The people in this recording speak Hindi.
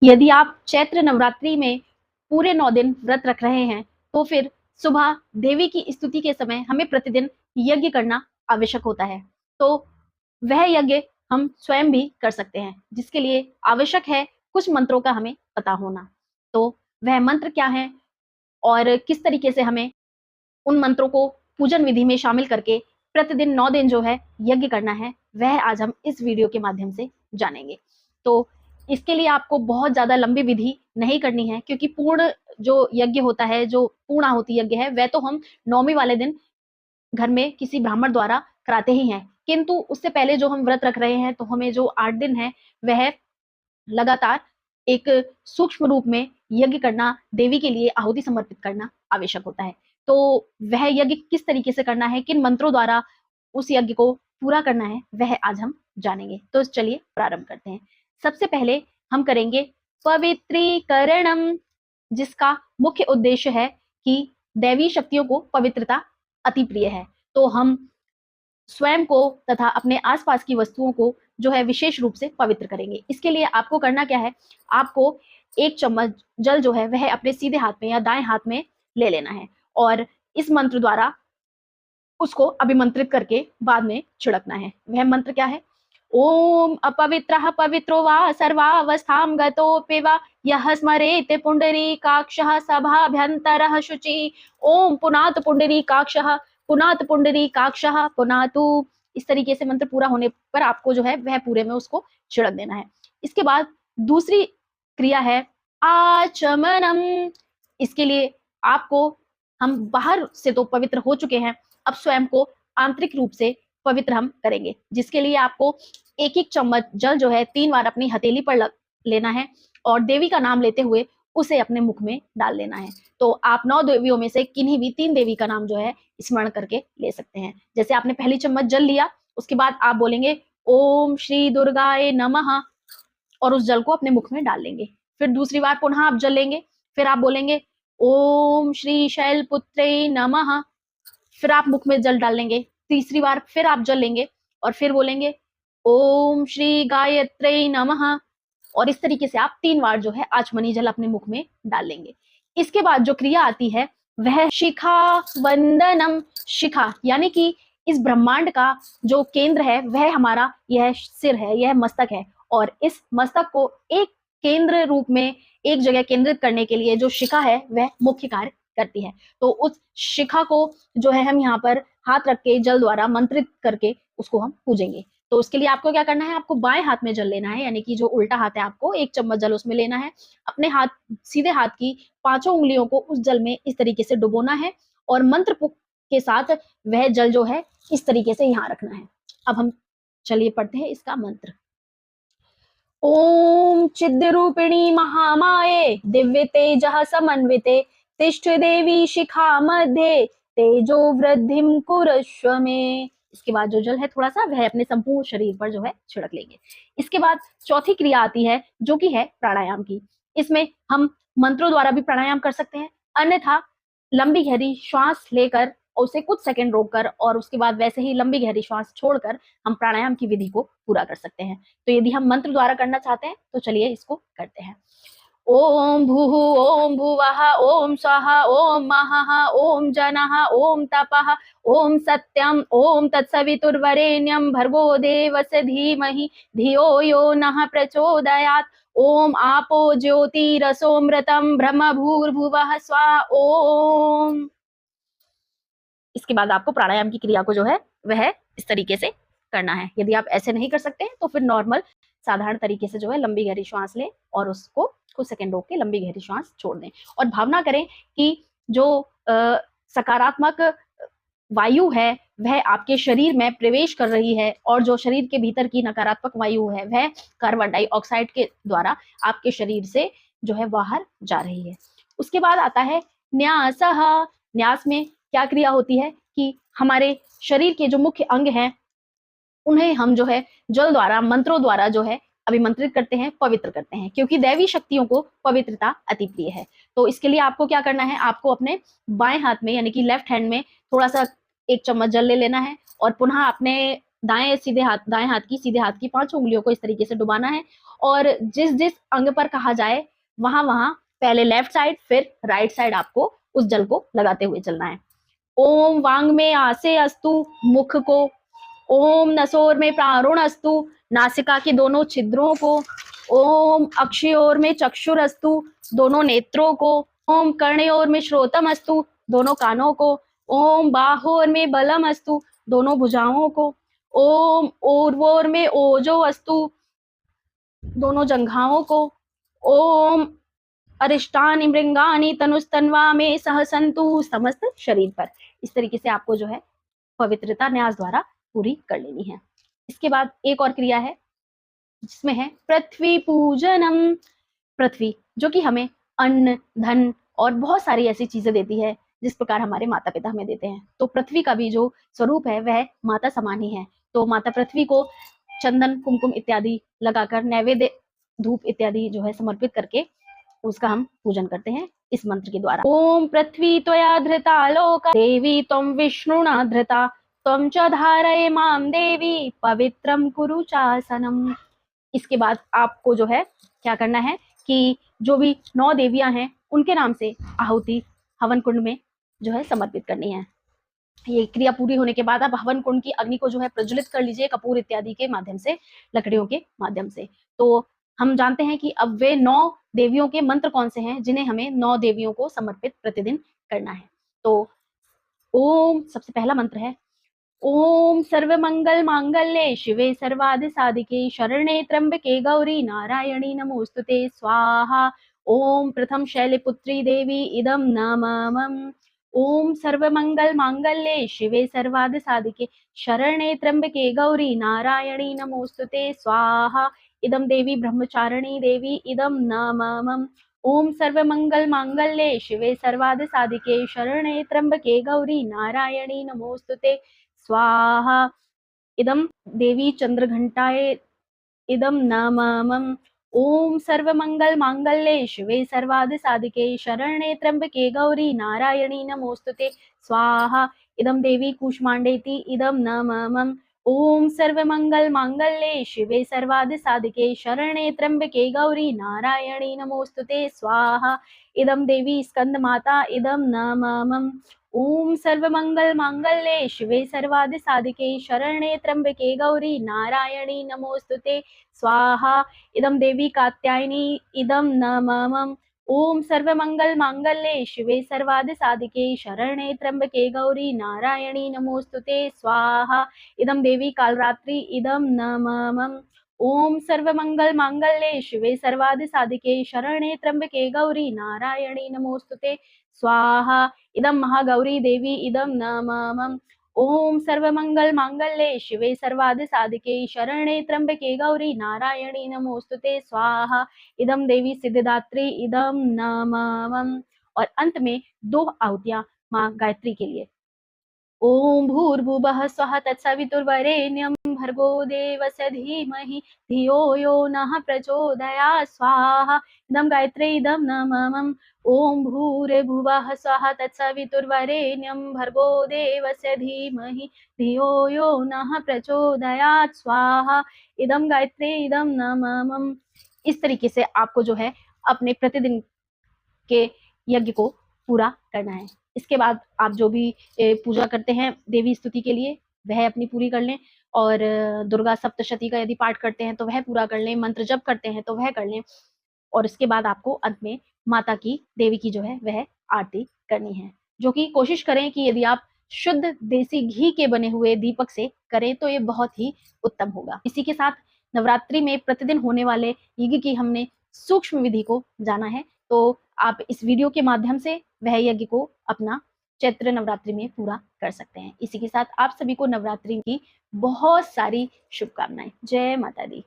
यदि आप चैत्र नवरात्रि में पूरे 9 दिन व्रत रख रहे हैं, तो फिर सुबह देवी की स्तुति के समय हमें प्रतिदिन यज्ञ करना आवश्यक होता है। तो वह यज्ञ हम स्वयं भी कर सकते हैं, जिसके लिए आवश्यक है कुछ मंत्रों का हमें पता होना। तो वह मंत्र क्या हैं और किस तरीके से हमें उन मंत्रों को पूजन विधि में शामिल करके प्रतिदिन 9 दिन जो है यज्ञ करना है, वह आज हम इस वीडियो के माध्यम से जानेंगे। तो इसके लिए आपको बहुत ज़्यादा लंबी विधि नहीं करनी है, क्योंकि पूर्ण जो यज्ञ होता है, जो पूर्णाहुति यज्ञ है, वह तो हम 9वीं वाले दिन घर में किसी ब्राह्मण द्वारा कराते ही हैं। किंतु उससे पहले जो हम व्रत रख रहे हैं, तो हमें जो 8 दिन है, वह लगातार एक सूक्ष्म रूप में यज्ञ करना, देवी के लिए आहुति समर्पित करना आवश्यक होता है। तो वह यज्ञ किस तरीके से करना है, किन मंत्रों द्वारा उस यज्ञ को पूरा करना है, वह आज हम जानेंगे। तो चलिए प्रारंभ करते हैं। सबसे पहले हम करेंगे पवित्रीकरणम, जिसका मुख्य उद्देश्य है कि दैवी शक्तियों को पवित्रता अति प्रिय है। तो हम स्वयं को तथा अपने आसपास की वस्तुओं को जो है विशेष रूप से पवित्र करेंगे। इसके लिए आपको करना क्या है, आपको 1 चम्मच जल जो है वह अपने सीधे हाथ में या दाएं हाथ में ले लेना है और इस मंत्र द्वारा उसको अभिमंत्रित करके बाद में छिड़कना है। वह मंत्र क्या है? ओम अपवित्रः पवित्रो वा सर्वावस्थां गतोऽपि वा यः स्मरेत् पुण्डरीकाक्षः सभाभ्यन्तरः शुचि। ओम पुनातु पुण्डरीकाक्षः, पुनातु पुण्डरीकाक्षः, पुनातु। इस तरीके से मंत्र पूरा होने पर आपको जो है वह पूरे में उसको छिड़क देना है। इसके बाद दूसरी क्रिया है आचमनम। इसके लिए आपको, हम बाहर से तो पवित्र हो चुके हैं, अब स्वयं को आंतरिक रूप से पवित्र हम करेंगे, जिसके लिए आपको 1-1 चम्मच जल जो है 3 बार अपनी हथेली पर लेना है और देवी का नाम लेते हुए उसे अपने मुख में डाल लेना है। तो आप 9 देवियों में से किन्हीं भी 3 देवी का नाम जो है स्मरण करके ले सकते हैं। जैसे आपने पहली चम्मच जल लिया, उसके बाद आप बोलेंगे ओम श्री दुर्गाए नमः और उस जल को अपने मुख में डाल लेंगे। फिर दूसरी बार पुनः आप जल लेंगे, फिर आप बोलेंगे ओम श्री शैलपुत्रे नमः, फिर आप मुख में जल डाल लेंगे। तीसरी बार फिर आप जल लेंगे और फिर बोलेंगे ओम श्री गायत्रे नमः और इस तरीके से आप 3 बार जो है आचमनी जल अपने मुख में डाल लेंगे। इसके बाद जो क्रिया आती है वह शिखा वंदनम। शिखा यानी कि इस ब्रह्मांड का जो केंद्र है वह हमारा यह सिर है, यह मस्तक है और इस मस्तक को एक केंद्र रूप में एक जगह केंद्रित करने के लिए जो शिखा है वह मुख्य कार्य करती है। तो उस शिखा को जो है हम यहाँ पर हाथ रख के जल द्वारा मंत्रित करके उसको हम पूजेंगे। तो उसके लिए आपको क्या करना है, आपको बाएं हाथ में जल लेना है, यानी कि जो उल्टा हाथ है आपको 1 चम्मच जल उसमें लेना है। अपने हाथ, सीधे हाथ की 5 उंगलियों को उस जल में इस तरीके से डुबोना है और मंत्र के साथ वह जल जो है इस तरीके से यहाँ रखना है। अब हम चलिए पढ़ते हैं इसका मंत्र। ओम चिद्रूपिणी महामाये दिव्य तेजः समन्विते तिष्ठ देवी शिखा मध्य तेजो वृद्धिम कुरस्व में। इसके बाद जो जल है थोड़ा सा वह अपने संपूर्ण शरीर पर जो है छिड़क लेंगे। इसके बाद चौथी क्रिया आती है जो कि है प्राणायाम की। इसमें हम मंत्रों द्वारा भी प्राणायाम कर सकते हैं, अन्यथा लंबी गहरी श्वास लेकर और उसे कुछ सेकंड रोककर और उसके बाद वैसे ही लंबी गहरी श्वास छोड़कर हम प्राणायाम की विधि को पूरा कर सकते हैं। तो यदि हम मंत्र द्वारा करना चाहते हैं तो चलिए इसको करते हैं। ओम भूः ओम भुवः ओम स्वः ओम महः ओम जनः ओम तपः ओम सत्यम ओम तत्सवितुर्वरेण्यं भर्गो देवस्य धीमहि धियो यो नः प्रचोदयात्। ओम आपो ज्योतिरसोमृतं ब्रह्म भूर्भुवः स्वः ओम। इसके बाद आपको प्राणायाम की क्रिया को जो है वह इस तरीके से करना है। यदि आप ऐसे नहीं कर सकते तो फिर नॉर्मल साधारण तरीके से जो है लंबी गहरी श्वास लें और उसको कुछ सेकंड रोक के लंबी गहरी श्वास छोड़ दें और भावना करें कि जो सकारात्मक वायु है वह आपके शरीर में प्रवेश कर रही है और जो शरीर के भीतर की नकारात्मक वायु है वह कार्बन डाइऑक्साइड के द्वारा आपके शरीर से जो है बाहर जा रही है। उसके बाद आता है न्यासः। न्यास में क्या क्रिया होती है कि हमारे शरीर के जो मुख्य अंग हैं उन्हें हम जो है जल द्वारा, मंत्रों द्वारा जो है अभिमंत्रित करते हैं, पवित्र करते हैं, क्योंकि दैवी शक्तियों को पवित्रता अति प्रिय है। तो इसके लिए आपको क्या करना है, आपको अपने बाएं हाथ में यानी कि लेफ्ट हैंड में थोड़ा सा 1 चम्मच जल ले लेना है और पुनः अपने दाएं हाथ की सीधे हाथ की 5 उंगलियों को इस तरीके से डुबाना है और जिस जिस अंग पर कहा जाए वहां वहां पहले लेफ्ट साइड फिर राइट साइड आपको उस जल को लगाते हुए चलना है। ओम वांग में आसे अस्तु, मुख को। ओम नसोर में प्रारुण अस्तु, नासिका के दोनों छिद्रों को। ओम अक्षयोर में चक्षुर अस्तु, दोनों नेत्रों को। ओम कर्णयोर में श्रोतम अस्तु, दोनों कानों को। ओम बाहोर में बलम अस्तु, दोनों भुजाओं को। ओम ऊर्वोर में ओजो अस्तु, दोनों जंघाओं को। ओम अरिष्टानि मृंगानि तनुस्तन्वा में सहसंतु, समस्त शरीर पर। इस तरीके से आपको जो है पवित्रता न्यास द्वारा पूरी कर लेनी है। इसके बाद एक और क्रिया है जिसमें है पृथ्वी पूजनम। पृथ्वी जो कि हमें अन्न, धन और बहुत सारी ऐसी चीजें देती है जिस प्रकार हमारे माता पिता हमें देते हैं। तो पृथ्वी का भी जो स्वरूप है वह माता समान ही है। तो माता पृथ्वी को चंदन, कुमकुम इत्यादि लगाकर नैवेद्य, धूप इत्यादि जो है समर्पित करके उसका हम पूजन करते हैं इस मंत्र के द्वारा। ओम पृथ्वी त्वया धृता लोका, देवी त्वं विष्णुना धृता, त्वं च धारय माम देवी, पवित्रम कुरु चासनम। इसके बाद आपको जो है क्या करना है कि जो भी 9 देवियां हैं उनके नाम से आहुति हवन कुंड में जो है समर्पित करनी है। ये क्रिया पूरी होने के बाद आप हवन कुंड की अग्नि को जो है प्रज्वलित कर लीजिए कपूर इत्यादि के माध्यम से, लकड़ियों के माध्यम से। तो हम जानते हैं कि अब वे 9 देवियों के मंत्र कौन से हैं जिन्हें हमें 9 देवियों को समर्पित प्रतिदिन करना है। तो ओम, सबसे पहला मंत्र है ओम सर्वमंगल मांगल्ये शिवे सर्वादि साधिके शरणे त्र्यंबके गौरी नारायणी नमोस्तुते स्वाहा। ओम प्रथम शैलपुत्री देवी इदं नमः। ओम सर्वमंगल मांगल्ये शिवे सर्वादि साधिके शरणे त्र्यंबके गौरी नारायणी नमोस्तुते स्वाहा। इदं देवी ब्रह्मचारिणी देवी इदं नमः। ओम सर्वमंगल मांगल्ये शिवे सर्वादि साधिके शरणे त्र्यंबके गौरी नारायणी नमोस्तुते स्वाहा। इदं देवी चंद्रघंटाय इदं नमः। ओम सर्वमंगल मांगल्ये शिवे सर्वादि साधिके शरण्ये त्र्यंबके गौरी नारायणी नमोस्तुते स्वाहा। इदं देवी कूष्मांडेति इदं नमः। ओम सर्वमंगल मांगल्ये शिवे सर्वादि साधिके शरण्ये त्र्यंबके गौरी नारायणी नमोस्तुते स्वाहा। इदं देवी स्कंद माता इदं नमः। ओम सर्वमंगल मांगल्ये शिवे सर्वादि साधिके शरण्ये त्र्यंबके गौरी नारायणी नमोस्तुते स्वाहा। इदं देवी कात्यायनी इदं नमः। ओम सर्वमंगल मांगल्ये शिवे सर्वादि साधिके शरण्ये त्र्यंबके गौरी नारायणी नमोस्तुते स्वाहा। इदं देवी कालरात्रि इदं नमः। ओम सर्वमंगल मांगल्ये शिवे सर्वादि साधिके शरण्ये त्र्यंबके गौरी नारायणी नमोस्तुते स्वाहा। इदं महागौरी देवी इदं नमः। ओम सर्वमंगल मांगल्ये शिवे सर्वादि साधिके शरण्ये त्र्यंबके गौरी नारायणी नमोस्तुते स्वाहा। इदं देवी सिद्धिदात्री इदं नमः। और अंत में 2 आहुतियां मां गायत्री के लिए। ओम भूर्भुवः स्वः तत्सवितुर्वरेण्यं भर्गो देवस्य धीमहि धियो यो नः प्रचोदयात् स्वाहा। इदं गायत्री इदं नमः। ओम भूर्भुवः स्वः तत्सवितुर्वरेण्यं भर्गो देवस्य धीमहि धियो यो नः प्रचोदयात् स्वाहा। इदं गायत्री इदं नमः। इस तरीके से आपको जो है अपने प्रतिदिन के यज्ञ को पूरा करना है। इसके बाद आप जो भी पूजा करते हैं देवी स्तुति के लिए वह अपनी पूरी कर लें, और दुर्गा सप्तशती का यदि पाठ करते हैं तो वह पूरा कर लें, मंत्र जप करते हैं तो वह कर लें। और इसके बाद आपको अंत में माता की, देवी की जो है वह आरती करनी है, जो कि कोशिश करें कि यदि आप शुद्ध देसी घी के बने हुए दीपक से करें तो ये बहुत ही उत्तम होगा। इसी के साथ नवरात्रि में प्रतिदिन होने वाले यज्ञ की हमने सूक्ष्म विधि को जाना है। तो आप इस वीडियो के माध्यम से वह यज्ञ को अपना चैत्र नवरात्रि में पूरा कर सकते हैं। इसी के साथ आप सभी को नवरात्रि की बहुत सारी शुभकामनाएं। जय माता दी।